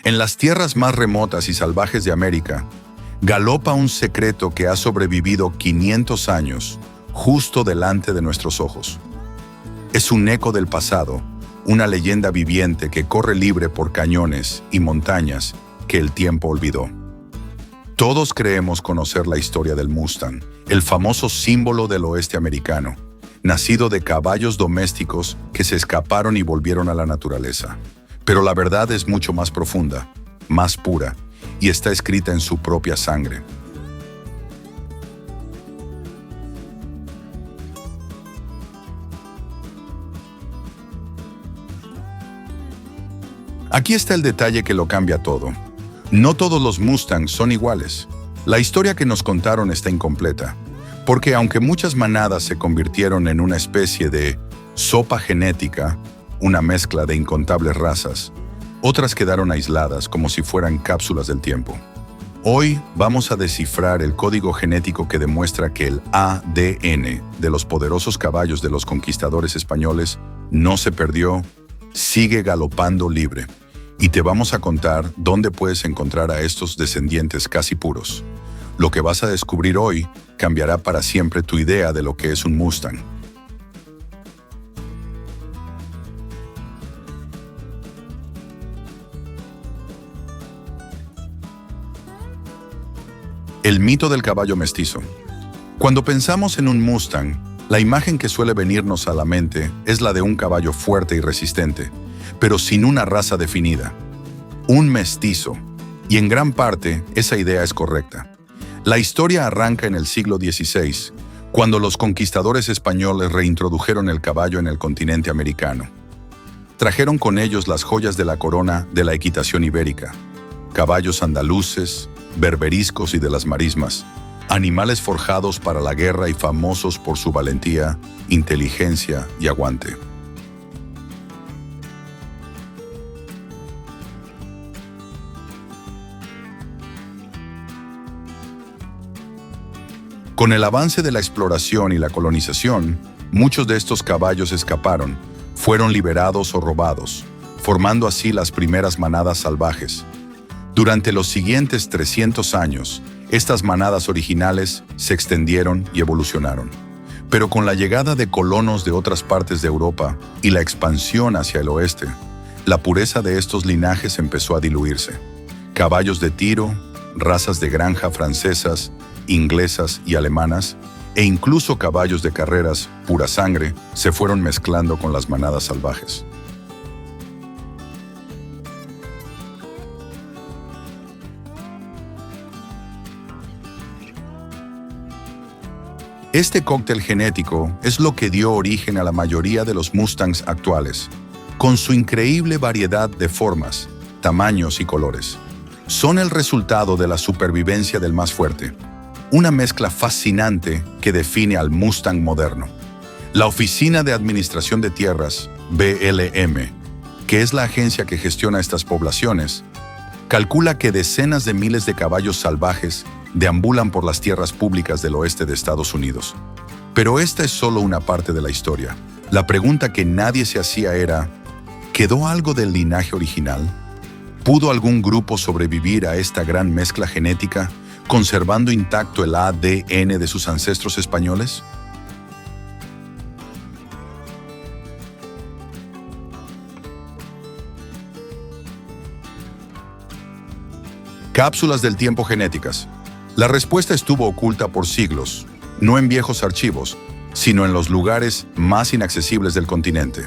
En las tierras más remotas y salvajes de América, galopa un secreto que ha sobrevivido 500 años, justo delante de nuestros ojos. Es un eco del pasado, una leyenda viviente que corre libre por cañones y montañas que el tiempo olvidó. Todos creemos conocer la historia del Mustang, el famoso símbolo del oeste americano, nacido de caballos domésticos que se escaparon y volvieron a la naturaleza. Pero la verdad es mucho más profunda, más pura, y está escrita en su propia sangre. Aquí está el detalle que lo cambia todo. No todos los Mustangs son iguales. La historia que nos contaron está incompleta, porque aunque muchas manadas se convirtieron en una especie de sopa genética, una mezcla de incontables razas, otras quedaron aisladas como si fueran cápsulas del tiempo. Hoy vamos a descifrar el código genético que demuestra que el ADN de los poderosos caballos de los conquistadores españoles no se perdió, sigue galopando libre. Y te vamos a contar dónde puedes encontrar a estos descendientes casi puros. Lo que vas a descubrir hoy cambiará para siempre tu idea de lo que es un Mustang. El mito del caballo mestizo. Cuando pensamos en un Mustang, la imagen que suele venirnos a la mente es la de un caballo fuerte y resistente, pero sin una raza definida. Un mestizo. Y en gran parte, esa idea es correcta. La historia arranca en el siglo XVI, cuando los conquistadores españoles reintrodujeron el caballo en el continente americano. Trajeron con ellos las joyas de la corona de la equitación ibérica: caballos andaluces, berberiscos y de las marismas, animales forjados para la guerra y famosos por su valentía, inteligencia y aguante. Con el avance de la exploración y la colonización, muchos de estos caballos escaparon, fueron liberados o robados, formando así las primeras manadas salvajes. Durante los siguientes 300 años, estas manadas originales se extendieron y evolucionaron. Pero con la llegada de colonos de otras partes de Europa y la expansión hacia el oeste, la pureza de estos linajes empezó a diluirse. Caballos de tiro, razas de granja francesas, inglesas y alemanas, e incluso caballos de carreras pura sangre, se fueron mezclando con las manadas salvajes. Este cóctel genético es lo que dio origen a la mayoría de los Mustangs actuales, con su increíble variedad de formas, tamaños y colores. Son el resultado de la supervivencia del más fuerte, una mezcla fascinante que define al Mustang moderno. La Oficina de Administración de Tierras, BLM, que es la agencia que gestiona estas poblaciones, calcula que decenas de miles de caballos salvajes deambulan por las tierras públicas del oeste de Estados Unidos. Pero esta es solo una parte de la historia. La pregunta que nadie se hacía era: ¿quedó algo del linaje original? ¿Pudo algún grupo sobrevivir a esta gran mezcla genética, conservando intacto el ADN de sus ancestros españoles? Cápsulas del tiempo genéticas. La respuesta estuvo oculta por siglos, no en viejos archivos, sino en los lugares más inaccesibles del continente.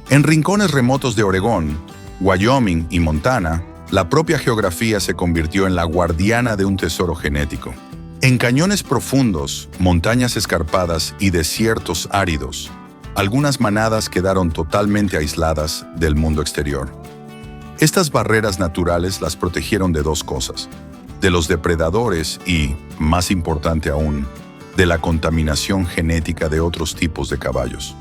En rincones remotos de Oregón, Wyoming y Montana, la propia geografía se convirtió en la guardiana de un tesoro genético. En cañones profundos, montañas escarpadas y desiertos áridos, algunas manadas quedaron totalmente aisladas del mundo exterior. Estas barreras naturales las protegieron de dos cosas: de los depredadores y, más importante aún, de la contaminación genética de otros tipos de caballos.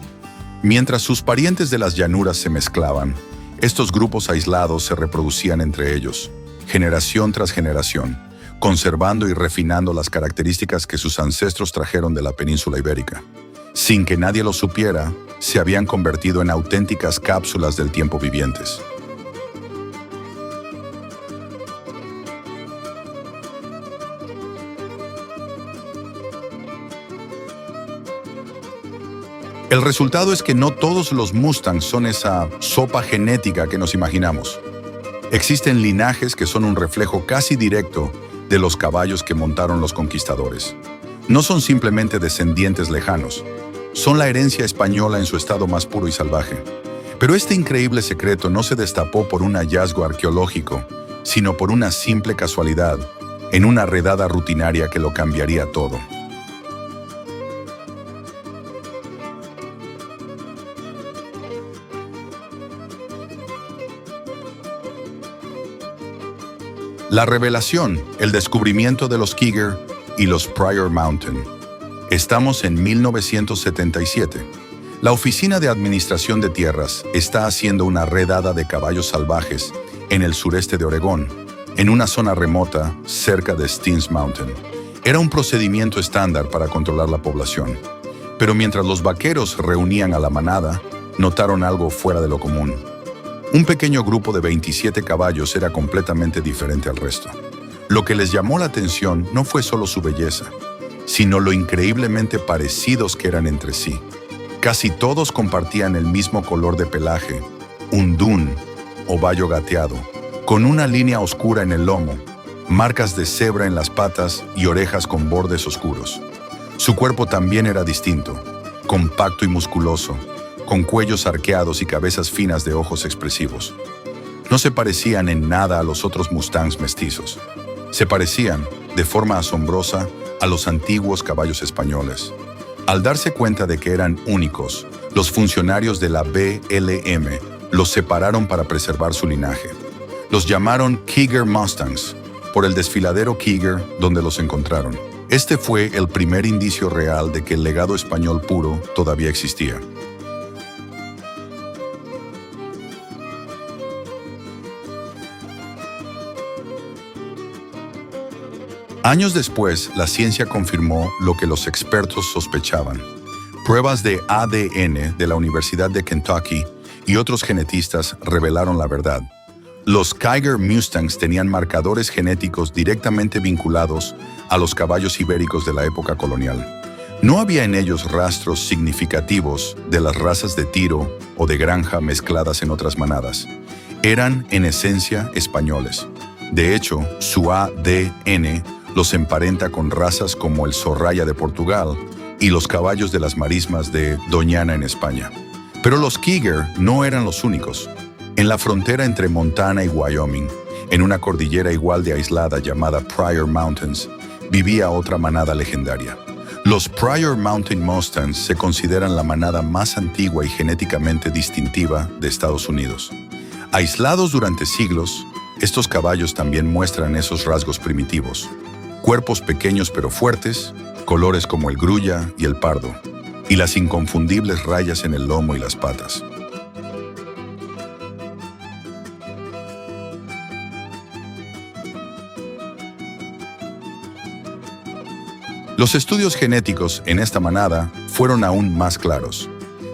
Mientras sus parientes de las llanuras se mezclaban, estos grupos aislados se reproducían entre ellos, generación tras generación, conservando y refinando las características que sus ancestros trajeron de la península ibérica. Sin que nadie lo supiera, se habían convertido en auténticas cápsulas del tiempo vivientes. El resultado es que no todos los Mustangs son esa sopa genética que nos imaginamos. Existen linajes que son un reflejo casi directo de los caballos que montaron los conquistadores. No son simplemente descendientes lejanos, son la herencia española en su estado más puro y salvaje. Pero este increíble secreto no se destapó por un hallazgo arqueológico, sino por una simple casualidad, en una redada rutinaria que lo cambiaría todo. La revelación, el descubrimiento de los Kieger y los Pryor Mountain. Estamos en 1977. La Oficina de Administración de Tierras está haciendo una redada de caballos salvajes en el sureste de Oregón, en una zona remota cerca de Steens Mountain. Era un procedimiento estándar para controlar la población. Pero mientras los vaqueros reunían a la manada, notaron algo fuera de lo común. Un pequeño grupo de 27 caballos era completamente diferente al resto. Lo que les llamó la atención no fue solo su belleza, sino lo increíblemente parecidos que eran entre sí. Casi todos compartían el mismo color de pelaje, un dún o vallo gateado, con una línea oscura en el lomo, marcas de cebra en las patas y orejas con bordes oscuros. Su cuerpo también era distinto, compacto y musculoso, con cuellos arqueados y cabezas finas de ojos expresivos. No se parecían en nada a los otros Mustangs mestizos. Se parecían, de forma asombrosa, a los antiguos caballos españoles. Al darse cuenta de que eran únicos, los funcionarios de la BLM los separaron para preservar su linaje. Los llamaron Kieger Mustangs, por el desfiladero Kieger donde los encontraron. Este fue el primer indicio real de que el legado español puro todavía existía. Años después, la ciencia confirmó lo que los expertos sospechaban. Pruebas de ADN de la Universidad de Kentucky y otros genetistas revelaron la verdad. Los Kieger Mustangs tenían marcadores genéticos directamente vinculados a los caballos ibéricos de la época colonial. No había en ellos rastros significativos de las razas de tiro o de granja mezcladas en otras manadas. Eran, en esencia, españoles. De hecho, su ADN los emparenta con razas como el Sorraya de Portugal y los caballos de las marismas de Doñana en España. Pero los Kieger no eran los únicos. En la frontera entre Montana y Wyoming, en una cordillera igual de aislada llamada Pryor Mountains, vivía otra manada legendaria. Los Pryor Mountain Mustangs se consideran la manada más antigua y genéticamente distintiva de Estados Unidos. Aislados durante siglos, estos caballos también muestran esos rasgos primitivos. Cuerpos pequeños pero fuertes, colores como el grulla y el pardo, y las inconfundibles rayas en el lomo y las patas. Los estudios genéticos en esta manada fueron aún más claros.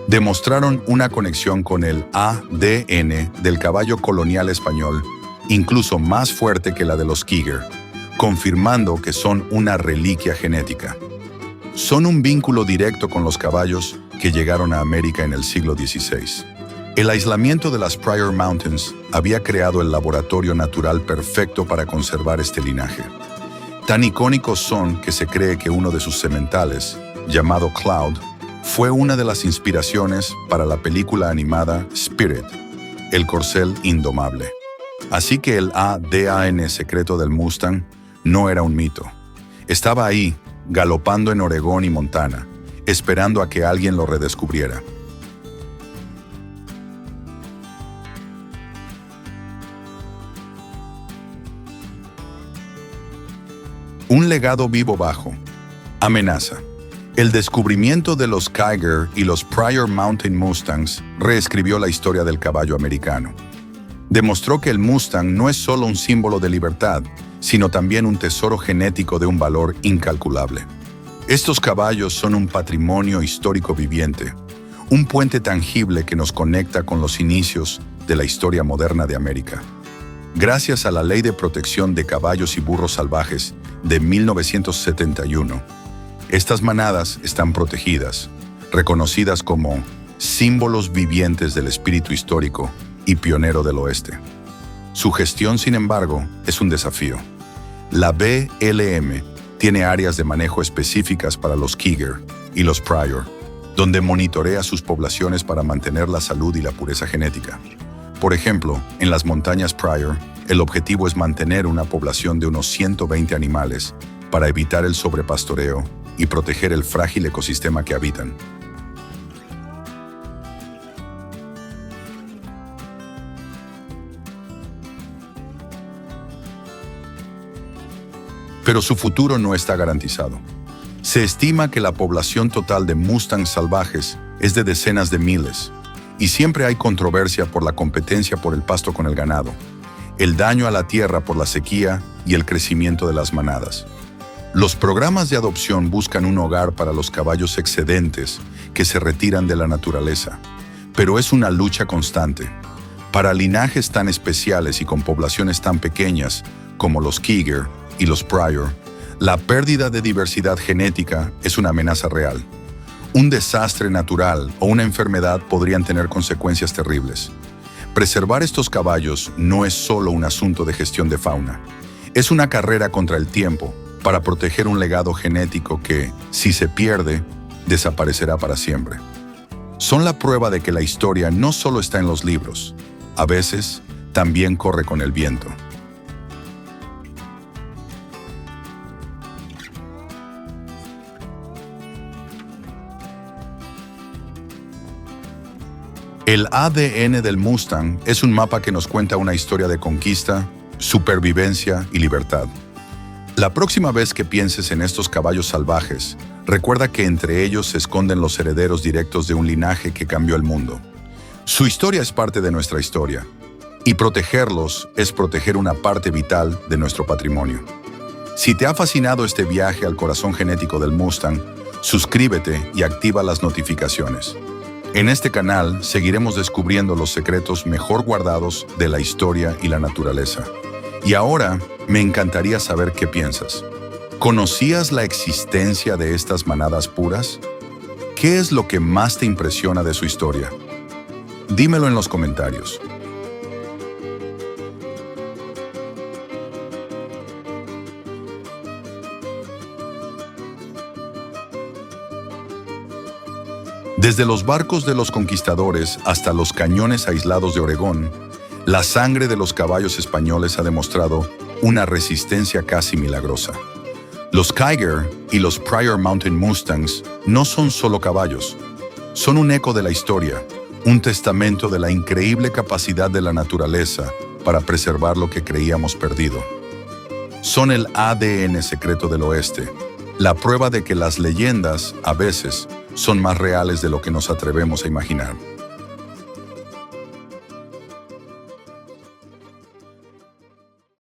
Demostraron una conexión con el ADN del caballo colonial español, incluso más fuerte que la de los Kieger, confirmando que son una reliquia genética. Son un vínculo directo con los caballos que llegaron a América en el siglo XVI. El aislamiento de las Pryor Mountains había creado el laboratorio natural perfecto para conservar este linaje. Tan icónicos son que se cree que uno de sus sementales, llamado Cloud, fue una de las inspiraciones para la película animada Spirit, el corcel indomable. Así que el ADN secreto del Mustang no era un mito. Estaba ahí, galopando en Oregón y Montana, esperando a que alguien lo redescubriera. Un legado vivo bajo. Amenaza. El descubrimiento de los Kieger y los Pryor Mountain Mustangs reescribió la historia del caballo americano. Demostró que el Mustang no es solo un símbolo de libertad, sino también un tesoro genético de un valor incalculable. Estos caballos son un patrimonio histórico viviente, un puente tangible que nos conecta con los inicios de la historia moderna de América. Gracias a la Ley de Protección de Caballos y Burros Salvajes de 1971, estas manadas están protegidas, reconocidas como símbolos vivientes del espíritu histórico y pionero del oeste. Su gestión, sin embargo, es un desafío. La BLM tiene áreas de manejo específicas para los Kieger y los Pryor, donde monitorea sus poblaciones para mantener la salud y la pureza genética. Por ejemplo, en las montañas Pryor, el objetivo es mantener una población de unos 120 animales para evitar el sobrepastoreo y proteger el frágil ecosistema que habitan. Pero su futuro no está garantizado. Se estima que la población total de mustangs salvajes es de decenas de miles, y siempre hay controversia por la competencia por el pasto con el ganado, el daño a la tierra por la sequía y el crecimiento de las manadas. Los programas de adopción buscan un hogar para los caballos excedentes que se retiran de la naturaleza, pero es una lucha constante. Para linajes tan especiales y con poblaciones tan pequeñas como los Kieger y los Pryor, la pérdida de diversidad genética es una amenaza real. Un desastre natural o una enfermedad podrían tener consecuencias terribles. Preservar estos caballos no es solo un asunto de gestión de fauna. Es una carrera contra el tiempo para proteger un legado genético que, si se pierde, desaparecerá para siempre. Son la prueba de que la historia no solo está en los libros, a veces también corre con el viento. El ADN del Mustang es un mapa que nos cuenta una historia de conquista, supervivencia y libertad. La próxima vez que pienses en estos caballos salvajes, recuerda que entre ellos se esconden los herederos directos de un linaje que cambió el mundo. Su historia es parte de nuestra historia, y protegerlos es proteger una parte vital de nuestro patrimonio. Si te ha fascinado este viaje al corazón genético del Mustang, suscríbete y activa las notificaciones. En este canal seguiremos descubriendo los secretos mejor guardados de la historia y la naturaleza. Y ahora, me encantaría saber qué piensas. ¿Conocías la existencia de estas manadas puras? ¿Qué es lo que más te impresiona de su historia? Dímelo en los comentarios. Desde los barcos de los conquistadores hasta los cañones aislados de Oregón, la sangre de los caballos españoles ha demostrado una resistencia casi milagrosa. Los Kieger y los Pryor Mountain Mustangs no son solo caballos, son un eco de la historia, un testamento de la increíble capacidad de la naturaleza para preservar lo que creíamos perdido. Son el ADN secreto del oeste, la prueba de que las leyendas, a veces, son más reales de lo que nos atrevemos a imaginar.